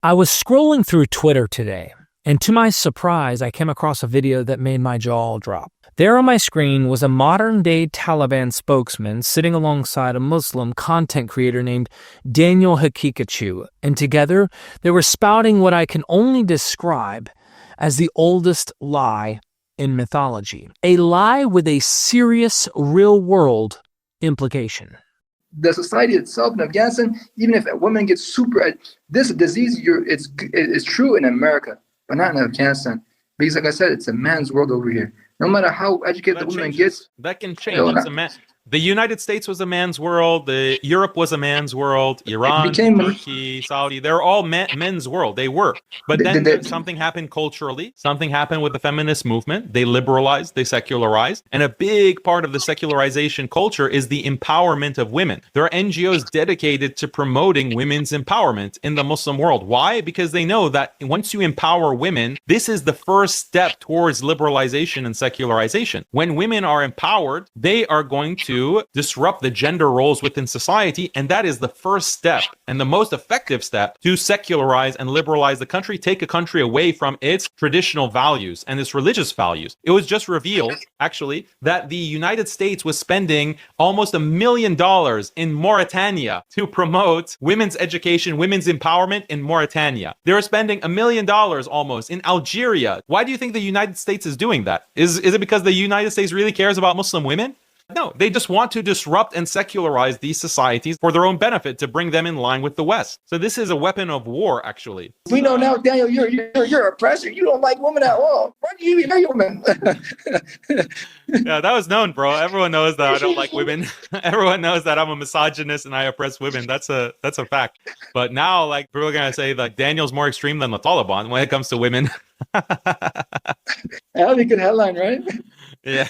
I was scrolling through Twitter today, and to my surprise, I came across a video that made my jaw drop. There on my screen was a modern-day Taliban spokesman sitting alongside a Muslim content creator named Daniel Haqiqatjou, and together they were spouting what I can only describe as the oldest lie in mythology. A lie with a serious real-world implication. The society itself in Afghanistan, even if a woman gets super, this disease, it's true in America, but not in Afghanistan. Because like I said, it's a man's world over here. No matter how educated the woman gets. That can change. It's a man. The United States was a man's world. Europe was a man's world. Iran, Turkey, Saudi, they're all men's world. They were. But then something happened culturally. Something happened with the feminist movement. They liberalized, they secularized. And a big part of the secularization culture is the empowerment of women. There are NGOs dedicated to promoting women's empowerment in the Muslim world. Why? Because they know that once you empower women, this is the first step towards liberalization and secularization. When women are empowered, they are going to disrupt the gender roles within society, and that is the first step and the most effective step to secularize and liberalize the country, take a country away from its traditional values and its religious values. It was just revealed, actually, that the United States was spending almost $1 million in Mauritania to promote women's education, women's empowerment in Mauritania. They were spending $1 million almost in Algeria. Why do you think the United States is doing that? Is it because the United States really cares about Muslim women? No, they just want to disrupt and secularize these societies for their own benefit, to bring them in line with the West. So this is a weapon of war, actually. We know now, Daniel, you're a oppressor. You don't like women at all. Why do you even like women? Yeah, that was known, bro. Everyone knows that I don't like women. Everyone knows that I'm a misogynist and I oppress women. That's a fact. But now, like, people are gonna say like Daniel's more extreme than the Taliban when it comes to women. That'd be a good headline, right? Yeah.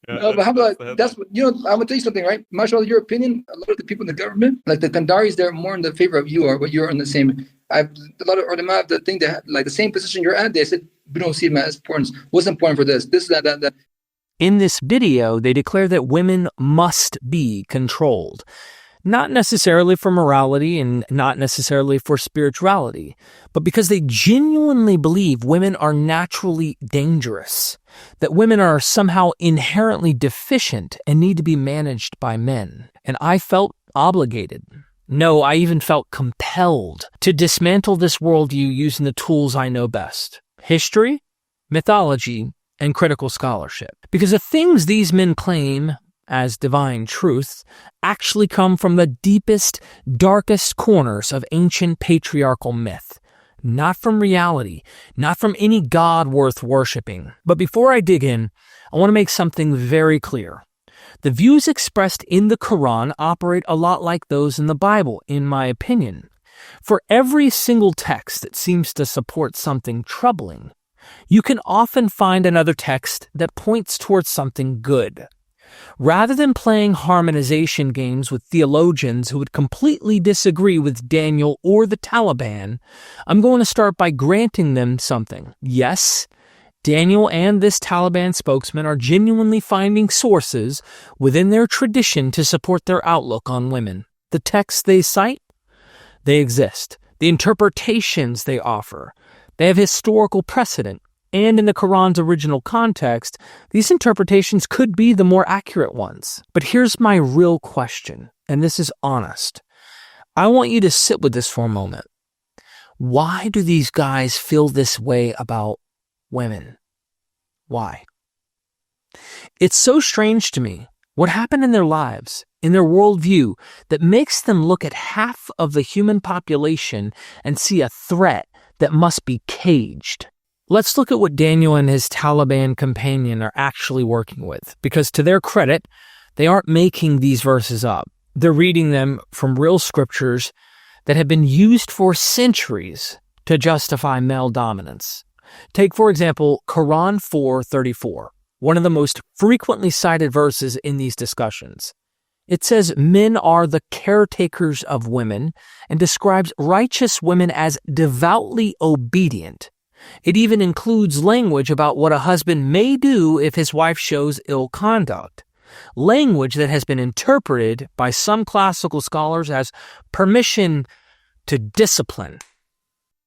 No, but how about that's what I'm gonna tell you something, right? Mashallah, your opinion, a lot of the people in the government, like the Kandaris, they're more in the favor of you, or what you're on the same. A lot of ulama have the thing that like the same position you're at. They said we don't see it as important. What's important for this? This, that. In this video, they declare that women must be controlled. Not necessarily for morality and not necessarily for spirituality, but because they genuinely believe women are naturally dangerous, that women are somehow inherently deficient and need to be managed by men. And I felt obligated. No, I even felt compelled to dismantle this worldview using the tools I know best: history, mythology, and critical scholarship. Because the things these men claim as divine truth actually come from the deepest, darkest corners of ancient patriarchal myth, not from reality, not from any god worth worshiping. But before I dig in, I want to make something very clear. The views expressed in the Quran operate a lot like those in the Bible, in my opinion. For every single text that seems to support something troubling, you can often find another text that points towards something good. Rather than playing harmonization games with theologians who would completely disagree with Daniel or the Taliban, I'm going to start by granting them something. Yes, Daniel and this Taliban spokesman are genuinely finding sources within their tradition to support their outlook on women. The texts they cite, they exist. The interpretations they offer, they have historical precedent. And in the Quran's original context, these interpretations could be the more accurate ones. But here's my real question, and this is honest. I want you to sit with this for a moment. Why do these guys feel this way about women? Why? It's so strange to me what happened in their lives, in their worldview, that makes them look at half of the human population and see a threat that must be caged. Let's look at what Daniel and his Taliban companion are actually working with, because to their credit, they aren't making these verses up. They're reading them from real scriptures that have been used for centuries to justify male dominance. Take, for example, Quran 4:34, one of the most frequently cited verses in these discussions. It says men are the caretakers of women and describes righteous women as devoutly obedient. It even includes language about what a husband may do if his wife shows ill conduct, language that has been interpreted by some classical scholars as permission to discipline.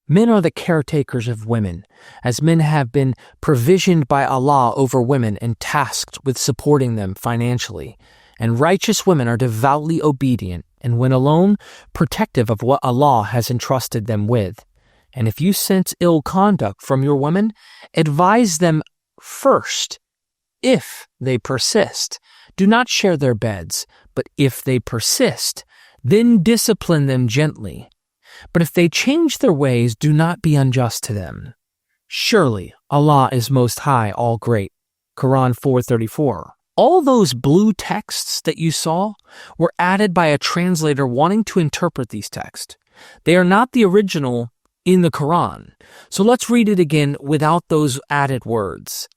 Men are the caretakers of women, as men have been provisioned by Allah over women and tasked with supporting them financially. And righteous women are devoutly obedient, and when alone, protective of what Allah has entrusted them with. And if you sense ill conduct from your women, advise them first. If they persist, do not share their beds, but if they persist, then discipline them gently. But if they change their ways, do not be unjust to them. Surely Allah is Most High, All Great. Quran 4:34. All those blue texts that you saw were added by a translator wanting to interpret these texts. They are not the original in the Quran. So let's read it again without those added words.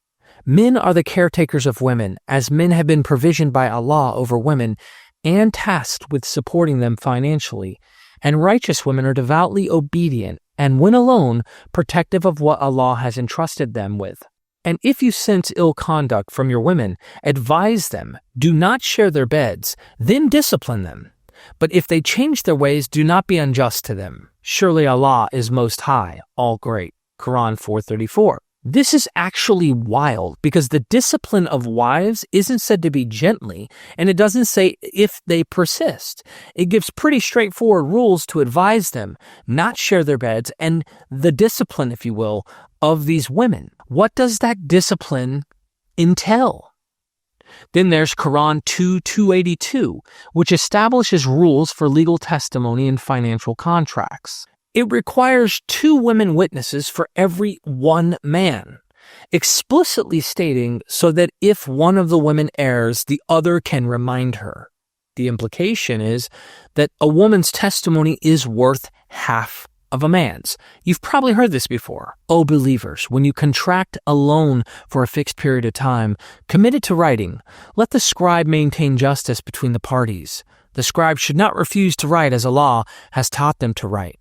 Men are the caretakers of women, as men have been provisioned by Allah over women and tasked with supporting them financially. And righteous women are devoutly obedient, and when alone, protective of what Allah has entrusted them with. And if you sense ill conduct from your women, advise them, do not share their beds, then discipline them. But if they change their ways, do not be unjust to them. Surely Allah is Most High, All Great. Quran 4:34. This is actually wild because the discipline of wives isn't said to be gently, and it doesn't say if they persist. It gives pretty straightforward rules to advise them, not share their beds, and the discipline, if you will, of these women. What does that discipline entail? Then there's Quran 2:282, which establishes rules for legal testimony in financial contracts. It requires 2 women witnesses for every 1 man, explicitly stating so that if one of the women errs, the other can remind her. The implication is that a woman's testimony is worth half of a man's. You've probably heard this before. O believers, when you contract a loan for a fixed period of time, commit it to writing. Let the scribe maintain justice between the parties. The scribe should not refuse to write as Allah has taught them to write.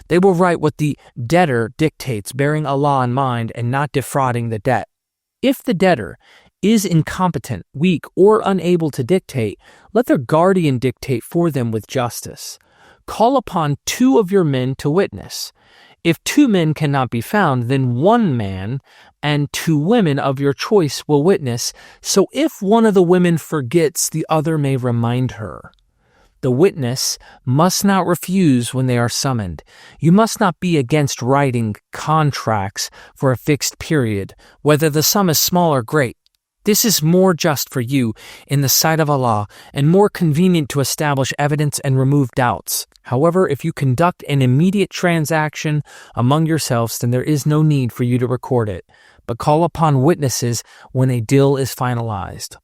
They will write what the debtor dictates, bearing Allah in mind and not defrauding the debt. If the debtor is incompetent, weak, or unable to dictate, let their guardian dictate for them with justice. Call upon 2 of your men to witness. If 2 men cannot be found, then 1 man and 2 women of your choice will witness, so if one of the women forgets, the other may remind her. The witness must not refuse when they are summoned. You must not be against writing contracts for a fixed period, whether the sum is small or great. This is more just for you in the sight of Allah and more convenient to establish evidence and remove doubts. However, if you conduct an immediate transaction among yourselves, then there is no need for you to record it, but call upon witnesses when a deal is finalized.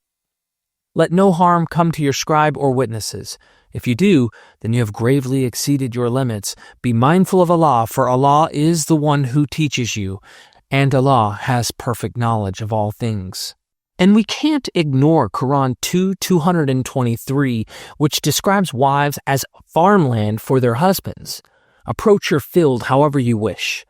Let no harm come to your scribe or witnesses. If you do, then you have gravely exceeded your limits. Be mindful of Allah, for Allah is the one who teaches you, and Allah has perfect knowledge of all things. And we can't ignore Quran 2:223, which describes wives as farmland for their husbands. Approach your field however you wish.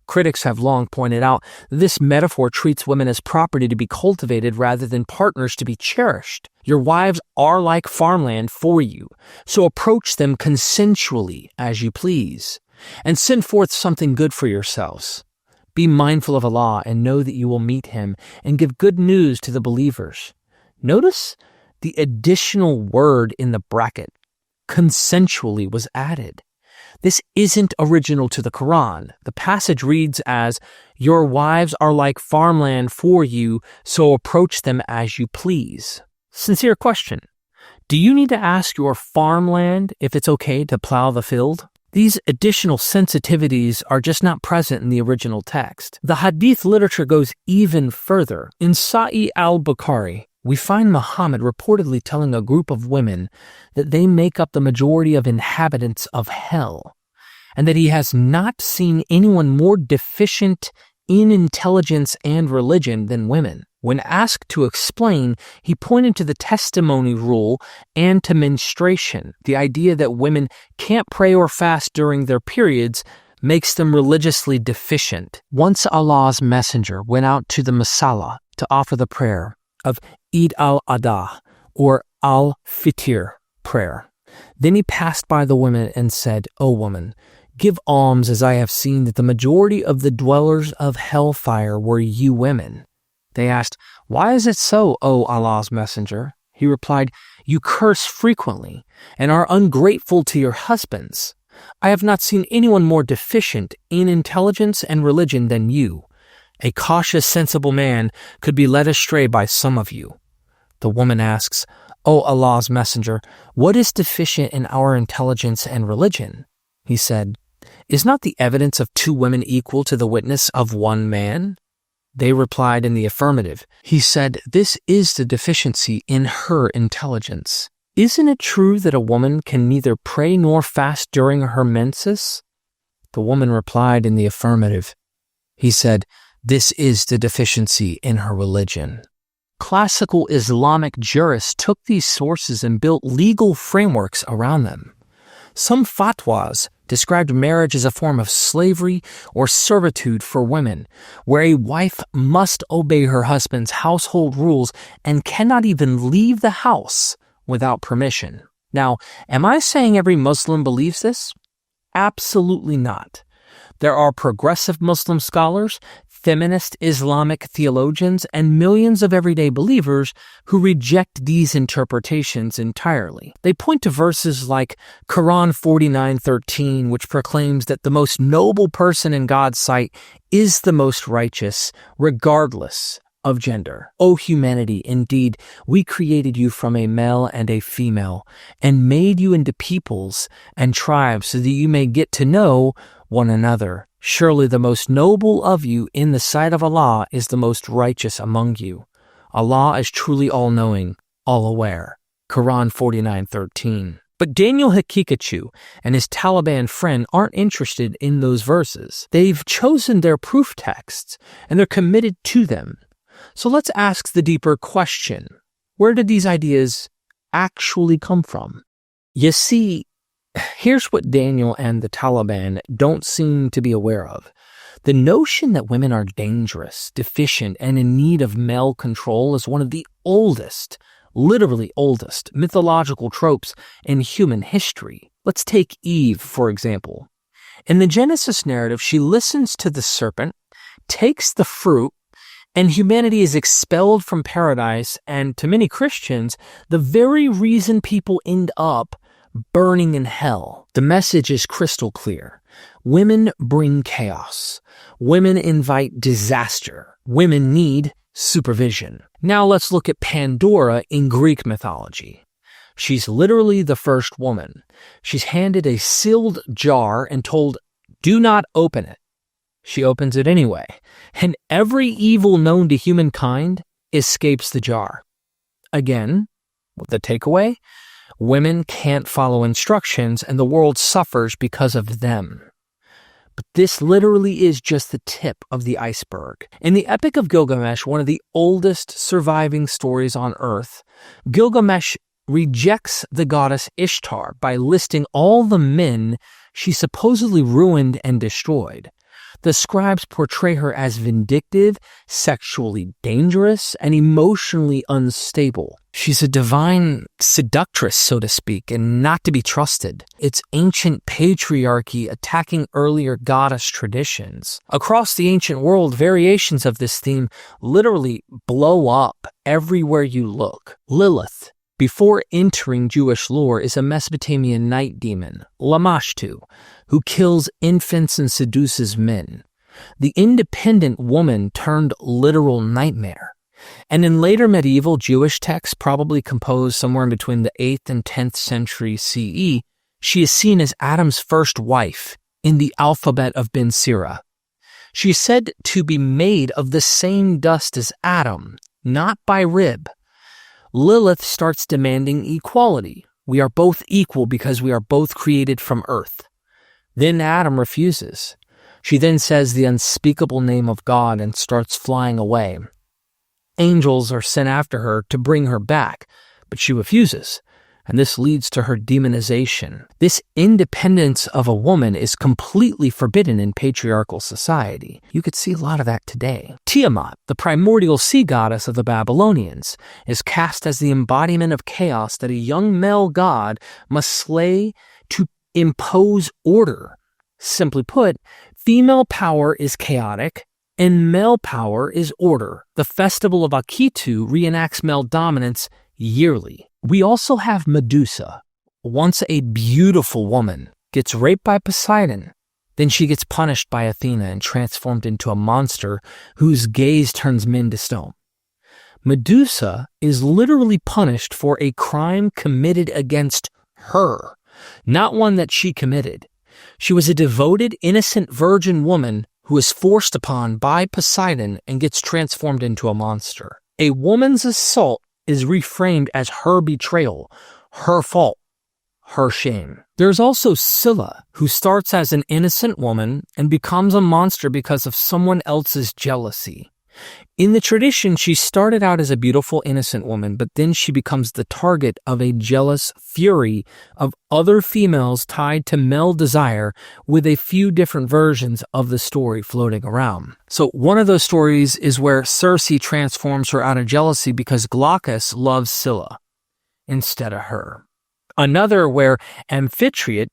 Critics have long pointed out this metaphor treats women as property to be cultivated rather than partners to be cherished. Your wives are like farmland for you, so approach them consensually as you please, and send forth something good for yourselves. Be mindful of Allah and know that you will meet Him and give good news to the believers. Notice the additional word in the bracket, consensually, was added. This isn't original to the Quran. The passage reads as, your wives are like farmland for you, so approach them as you please. Sincere question. Do you need to ask your farmland if it's okay to plow the field? These additional sensitivities are just not present in the original text. The Hadith literature goes even further. In Sahih al-Bukhari, we find Muhammad reportedly telling a group of women that they make up the majority of inhabitants of hell, and that he has not seen anyone more deficient in intelligence and religion than women. When asked to explain, he pointed to the testimony rule and to menstruation. The idea that women can't pray or fast during their periods makes them religiously deficient. Once Allah's messenger went out to the Masala to offer the prayer of Eid al-Adha or al-Fitr prayer. Then he passed by the women and said, O woman, Give alms as I have seen that the majority of the dwellers of hellfire were you women. They asked, Why is it so, O Allah's messenger? He replied, You curse frequently and are ungrateful to your husbands. I have not seen anyone more deficient in intelligence and religion than you. A cautious, sensible man could be led astray by some of you. The woman asks, O Allah's messenger, what is deficient in our intelligence and religion? He said, Is not the evidence of two women equal to the witness of one man? They replied in the affirmative. He said, This is the deficiency in her intelligence. Isn't it true that a woman can neither pray nor fast during her menses? The woman replied in the affirmative. He said, This is the deficiency in her religion. Classical Islamic jurists took these sources and built legal frameworks around them. Some fatwas described marriage as a form of slavery or servitude for women, where a wife must obey her husband's household rules and cannot even leave the house without permission. Now, am I saying every Muslim believes this? Absolutely not. There are progressive Muslim scholars, feminist Islamic theologians, and millions of everyday believers who reject these interpretations entirely. They point to verses like Quran 49:13, which proclaims that the most noble person in God's sight is the most righteous, regardless of gender. O humanity, indeed, we created you from a male and a female, and made you into peoples and tribes so that you may get to know one another. Surely the most noble of you in the sight of Allah is the most righteous among you. Allah is truly all-knowing, all-aware. Quran 49:13. But Daniel Haqiqatjou and his Taliban friend aren't interested in those verses. They've chosen their proof texts, and they're committed to them. So let's ask the deeper question. Where did these ideas actually come from? You see, here's what Daniel and the Taliban don't seem to be aware of. The notion that women are dangerous, deficient, and in need of male control is one of the oldest, literally oldest, mythological tropes in human history. Let's take Eve, for example. In the Genesis narrative, she listens to the serpent, takes the fruit, and humanity is expelled from paradise, and to many Christians, the very reason people end up burning in hell. The message is crystal clear. Women bring chaos. Women invite disaster. Women need supervision. Now let's look at Pandora in Greek mythology. She's literally the first woman. She's handed a sealed jar and told, do not open it. She opens it anyway, and every evil known to humankind escapes the jar. Again, the takeaway? Women can't follow instructions, and the world suffers because of them. But this literally is just the tip of the iceberg. In the Epic of Gilgamesh, one of the oldest surviving stories on Earth, Gilgamesh rejects the goddess Ishtar by listing all the men she supposedly ruined and destroyed. The scribes portray her as vindictive, sexually dangerous, and emotionally unstable. She's a divine seductress, so to speak, and not to be trusted. It's ancient patriarchy attacking earlier goddess traditions. Across the ancient world, variations of this theme literally blow up everywhere you look. Lilith, before entering Jewish lore, is a Mesopotamian night demon, Lamashtu, who kills infants and seduces men. The independent woman turned literal nightmare. And in later medieval Jewish texts, probably composed somewhere in between the 8th and 10th century CE, she is seen as Adam's first wife in the alphabet of Ben Sira. She is said to be made of the same dust as Adam, not by rib. Lilith starts demanding equality. We are both equal because we are both created from earth. Then Adam refuses. She then says the unspeakable name of God and starts flying away. Angels are sent after her to bring her back, but she refuses, and this leads to her demonization. This independence of a woman is completely forbidden in patriarchal society. You could see a lot of that today. Tiamat, the primordial sea goddess of the Babylonians, is cast as the embodiment of chaos that a young male god must slay to impose order. Simply put, female power is chaotic and male power is order. The festival of Haqiqatjou reenacts male dominance yearly. We also have Medusa, once a beautiful woman, gets raped by Poseidon. Then she gets punished by Athena and transformed into a monster whose gaze turns men to stone. Medusa is literally punished for a crime committed against her, not one that she committed. She was a devoted, innocent virgin woman who is forced upon by Poseidon and gets transformed into a monster. A woman's assault is reframed as her betrayal, her fault, her shame. There's also Scylla, who starts as an innocent woman and becomes a monster because of someone else's jealousy. In the tradition, she started out as a beautiful, innocent woman, but then she becomes the target of a jealous fury of other females tied to male desire, with a few different versions of the story floating around. So one of those stories is where Circe transforms her out of jealousy because Glaucus loves Scylla instead of her. Another where Amphitrite,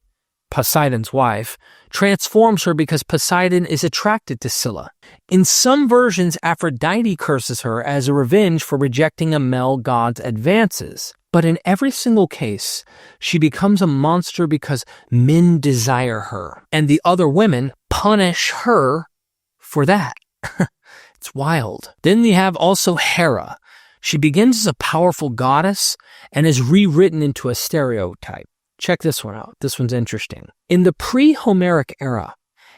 Poseidon's wife, transforms her because Poseidon is attracted to Scylla. In some versions, Aphrodite curses her as a revenge for rejecting a male god's advances. But in every single case, she becomes a monster because men desire her, and the other women punish her for that. It's wild. Then you have also Hera. She begins as a powerful goddess and is rewritten into a stereotype. Check this one out. This one's interesting. In the pre-Homeric era,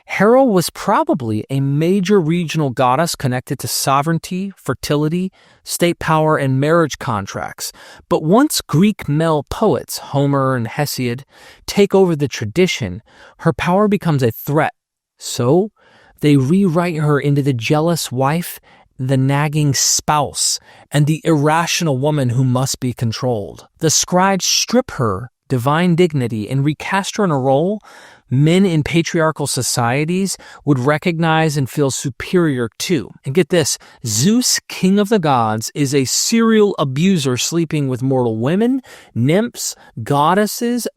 Hera was probably a major regional goddess connected to sovereignty, fertility, state power, and marriage contracts. But once Greek male poets, Homer and Hesiod, take over the tradition, her power becomes a threat. So they rewrite her into the jealous wife, the nagging spouse, and the irrational woman who must be controlled. The scribes strip her divine dignity and recast her in a role men in patriarchal societies would recognize and feel superior to. And get this, Zeus, king of the gods, is a serial abuser sleeping with mortal women, nymphs, goddesses,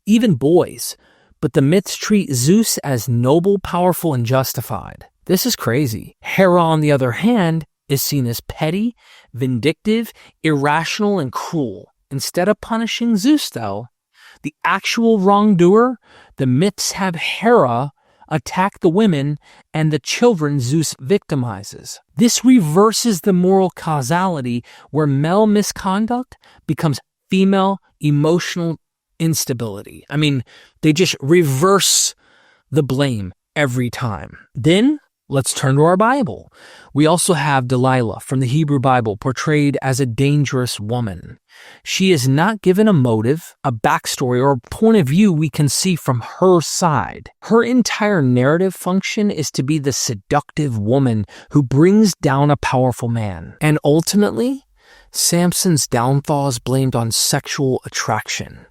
even boys. But the myths treat Zeus as noble, powerful, and justified. This is crazy. Hera, on the other hand, is seen as petty, vindictive, irrational, and cruel. Instead of punishing Zeus, though, the actual wrongdoer, the myths have Hera attack the women and the children Zeus victimizes. This reverses the moral causality where male misconduct becomes female emotional instability. I mean, they just reverse the blame every time. Then let's turn to our Bible. We also have Delilah from the Hebrew Bible portrayed as a dangerous woman. She is not given a motive, a backstory, or a point of view we can see from her side. Her entire narrative function is to be the seductive woman who brings down a powerful man. And ultimately, Samson's downfall is blamed on sexual attraction.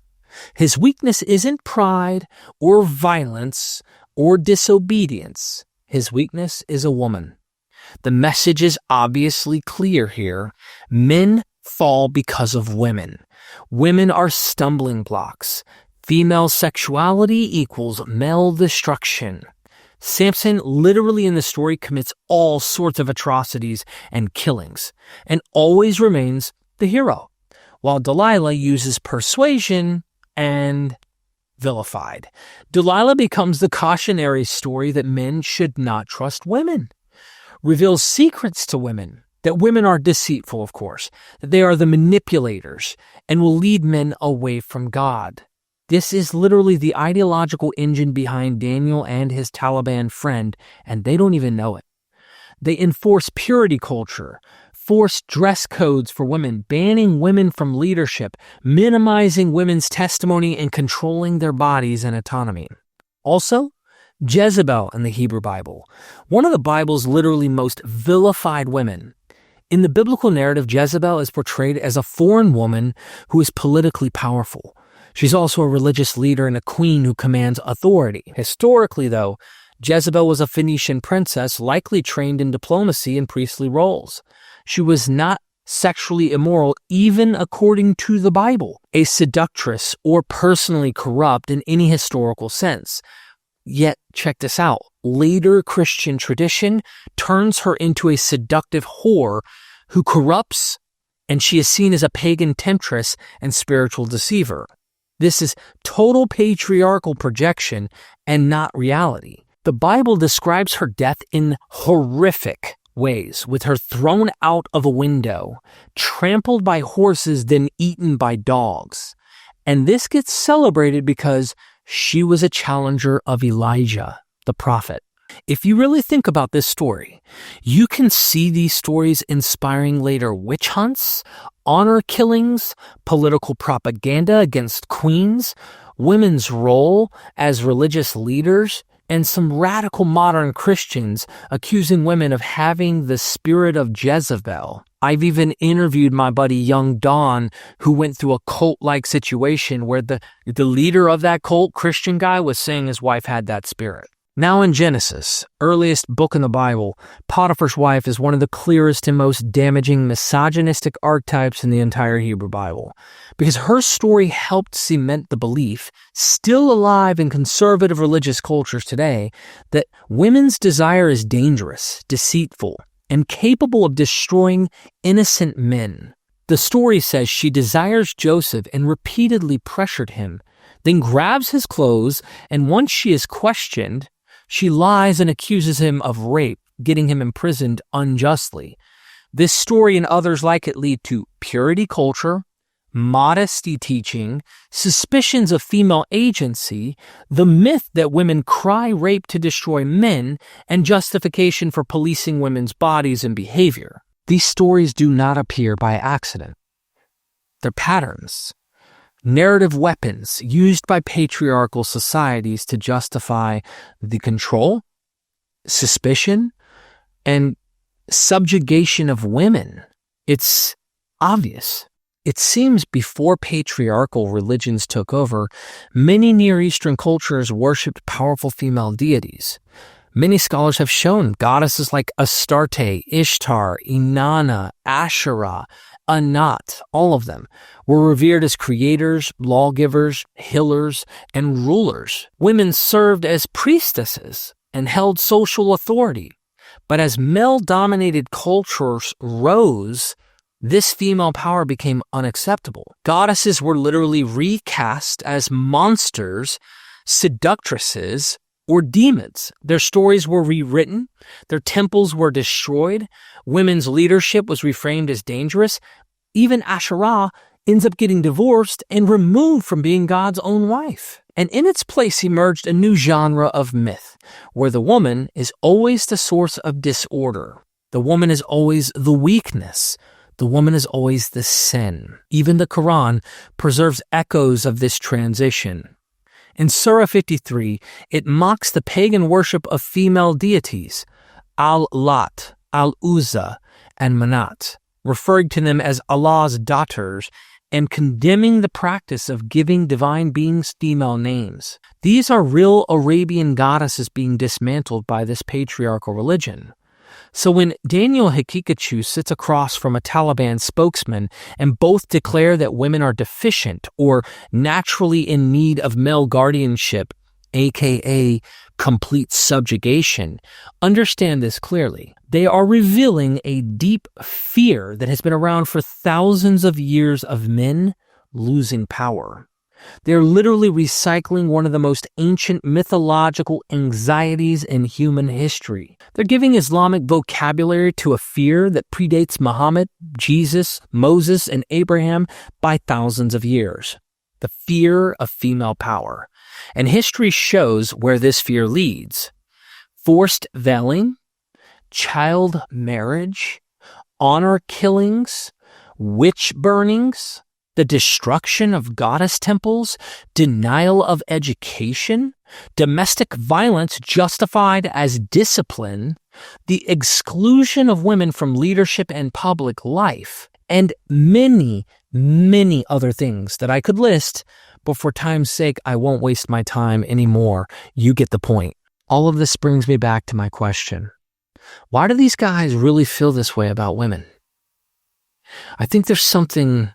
His weakness isn't pride or violence or disobedience. His weakness is a woman. The message is obviously clear here. Men fall because of women. Women are stumbling blocks. Female sexuality equals male destruction. Samson literally in the story commits all sorts of atrocities and killings, and always remains the hero, while Delilah uses persuasion and vilified. Delilah becomes the cautionary story that men should not trust women, reveals secrets to women, that women are deceitful, of course, that they are the manipulators and will lead men away from God. This is literally the ideological engine behind Daniel and his Taliban friend, and they don't even know it. They enforce purity culture, forced dress codes for women, banning women from leadership, minimizing women's testimony, and controlling their bodies and autonomy. Also, Jezebel in the Hebrew Bible, one of the Bible's literally most vilified women. In the biblical narrative, Jezebel is portrayed as a foreign woman who is politically powerful. She's also a religious leader and a queen who commands authority. Historically, though, Jezebel was a Phoenician princess likely trained in diplomacy and priestly roles. She was not sexually immoral, even according to the Bible, a seductress or personally corrupt in any historical sense. Yet check this out, later Christian tradition turns her into a seductive whore who corrupts, and she is seen as a pagan temptress and spiritual deceiver. This is total patriarchal projection and not reality. The Bible describes her death in horrific ways, with her thrown out of a window, trampled by horses, then eaten by dogs. And this gets celebrated because she was a challenger of Elijah, the prophet. If you really think about this story, you can see these stories inspiring later witch hunts, honor killings, political propaganda against queens, women's role as religious leaders, and some radical modern Christians accusing women of having the spirit of Jezebel. I've even interviewed my buddy Young Dawn, who went through a cult-like situation where the leader of that cult, Christian guy, was saying his wife had that spirit. Now in Genesis, earliest book in the Bible, Potiphar's wife is one of the clearest and most damaging misogynistic archetypes in the entire Hebrew Bible, because her story helped cement the belief, still alive in conservative religious cultures today, that women's desire is dangerous, deceitful, and capable of destroying innocent men. The story says she desires Joseph and repeatedly pressured him, then grabs his clothes, and once she is questioned, she lies and accuses him of rape, getting him imprisoned unjustly. This story and others like it lead to purity culture, modesty teaching, suspicions of female agency, the myth that women cry rape to destroy men, and justification for policing women's bodies and behavior. These stories do not appear by accident. They're patterns. Narrative weapons used by patriarchal societies to justify the control, suspicion, and subjugation of women. It's obvious. It seems before patriarchal religions took over, many Near Eastern cultures worshipped powerful female deities. Many scholars have shown goddesses like Astarte, Ishtar, Inanna, Asherah, Anat, all of them, were revered as creators, lawgivers, healers, and rulers. Women served as priestesses and held social authority. But as male-dominated cultures rose, this female power became unacceptable. Goddesses were literally recast as monsters, seductresses, or demons. Their stories were rewritten, their temples were destroyed, women's leadership was reframed as dangerous. Even Asherah ends up getting divorced and removed from being God's own wife. And in its place emerged a new genre of myth, where the woman is always the source of disorder. The woman is always the weakness. The woman is always the sin. Even the Quran preserves echoes of this transition. In Surah 53, it mocks the pagan worship of female deities, Al-Lat, Al-Uzza, and Manat, referring to them as Allah's daughters and condemning the practice of giving divine beings female names. These are real Arabian goddesses being dismantled by this patriarchal religion. So when Daniel Haqiqatjou sits across from a Taliban spokesman and both declare that women are deficient or naturally in need of male guardianship, aka complete subjugation, understand this clearly. They are revealing a deep fear that has been around for thousands of years of men losing power. They're literally recycling one of the most ancient mythological anxieties in human history. They're giving Islamic vocabulary to a fear that predates Muhammad, Jesus, Moses, and Abraham by thousands of years. The fear of female power. And history shows where this fear leads. Forced veiling, child marriage, honor killings, witch burnings, the destruction of goddess temples, denial of education, domestic violence justified as discipline, the exclusion of women from leadership and public life, and many, many other things that I could list, but for time's sake, I won't waste my time anymore. You get the point. All of this brings me back to my question. Why do these guys really feel this way about women? I think there's something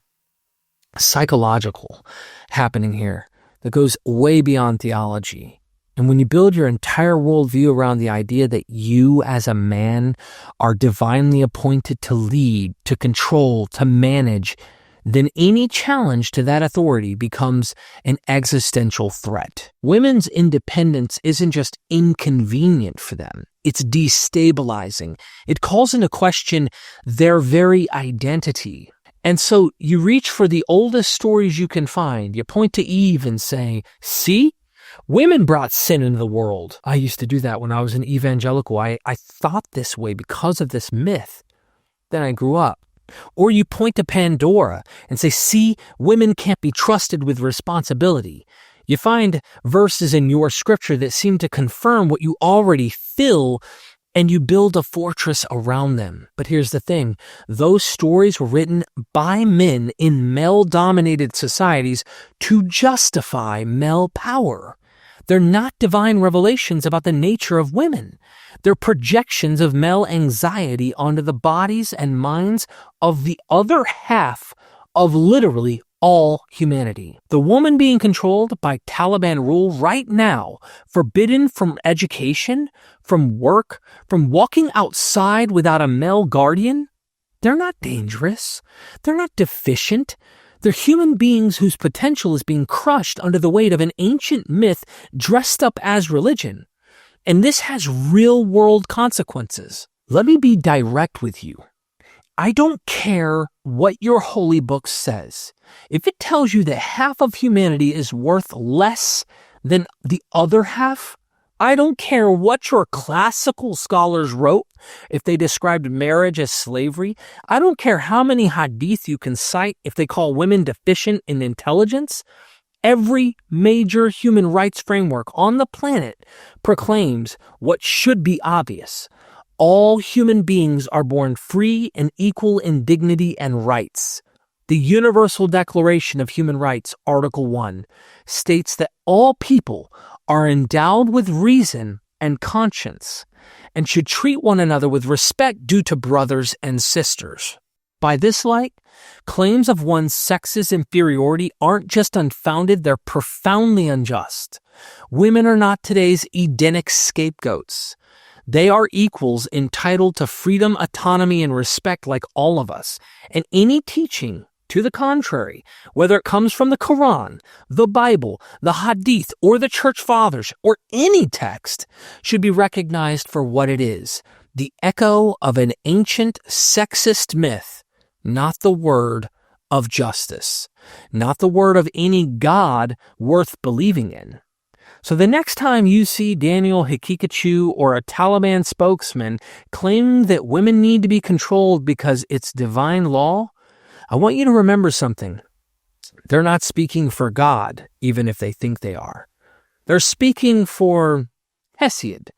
psychological happening here that goes way beyond theology. And when you build your entire worldview around the idea that you as a man are divinely appointed to lead, to control, to manage, then any challenge to that authority becomes an existential threat. Women's independence isn't just inconvenient for them. It's destabilizing. It calls into question their very identity. And so you reach for the oldest stories you can find. You point to Eve and say, see? Women brought sin into the world. I used to do that when I was an evangelical. I thought this way because of this myth. Then I grew up. Or you point to Pandora and say, see, women can't be trusted with responsibility. You find verses in your scripture that seem to confirm what you already feel, and you build a fortress around them. But here's the thing. Those stories were written by men in male-dominated societies to justify male power. They're not divine revelations about the nature of women. They're projections of male anxiety onto the bodies and minds of the other half of literally all humanity. The woman being controlled by Taliban rule right now, forbidden from education, from work, from walking outside without a male guardian, they're not dangerous. They're not deficient. They're human beings whose potential is being crushed under the weight of an ancient myth dressed up as religion. And this has real-world consequences. Let me be direct with you. I don't care what your holy book says. If it tells you that half of humanity is worth less than the other half, I don't care what your classical scholars wrote if they described marriage as slavery. I don't care how many hadith you can cite if they call women deficient in intelligence. Every major human rights framework on the planet proclaims what should be obvious. All human beings are born free and equal in dignity and rights. The Universal Declaration of Human Rights, Article 1, states that all people are endowed with reason and conscience and should treat one another with respect due to brothers and sisters. By this light, claims of one's sex's inferiority aren't just unfounded, they're profoundly unjust. Women are not today's Edenic scapegoats. They are equals entitled to freedom, autonomy, and respect like all of us. And any teaching to the contrary, whether it comes from the Quran, the Bible, the Hadith, or the Church Fathers, or any text, should be recognized for what it is, the echo of an ancient sexist myth, not the word of justice, not the word of any God worth believing in. So the next time you see Daniel Haqiqatjou or a Taliban spokesman claiming that women need to be controlled because it's divine law, I want you to remember something. They're not speaking for God, even if they think they are. They're speaking for Hesiod.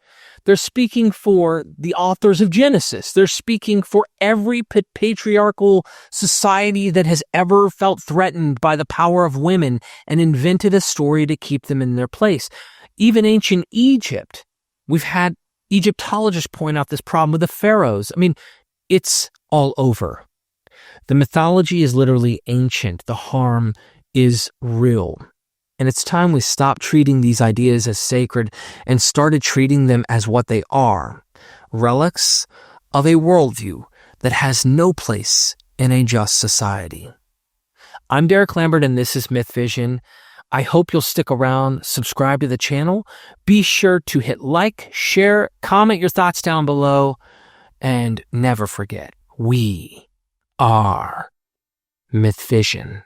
They're speaking for the authors of Genesis. They're speaking for every patriarchal society that has ever felt threatened by the power of women and invented a story to keep them in their place. Even ancient Egypt, we've had Egyptologists point out this problem with the pharaohs. I mean, it's all over. The mythology is literally ancient. The harm is real. And it's time we stopped treating these ideas as sacred and started treating them as what they are, relics of a worldview that has no place in a just society. I'm Derek Lambert, and this is MythVision. I hope you'll stick around, subscribe to the channel. Be sure to hit like, share, comment your thoughts down below, and never forget, we are MythVision.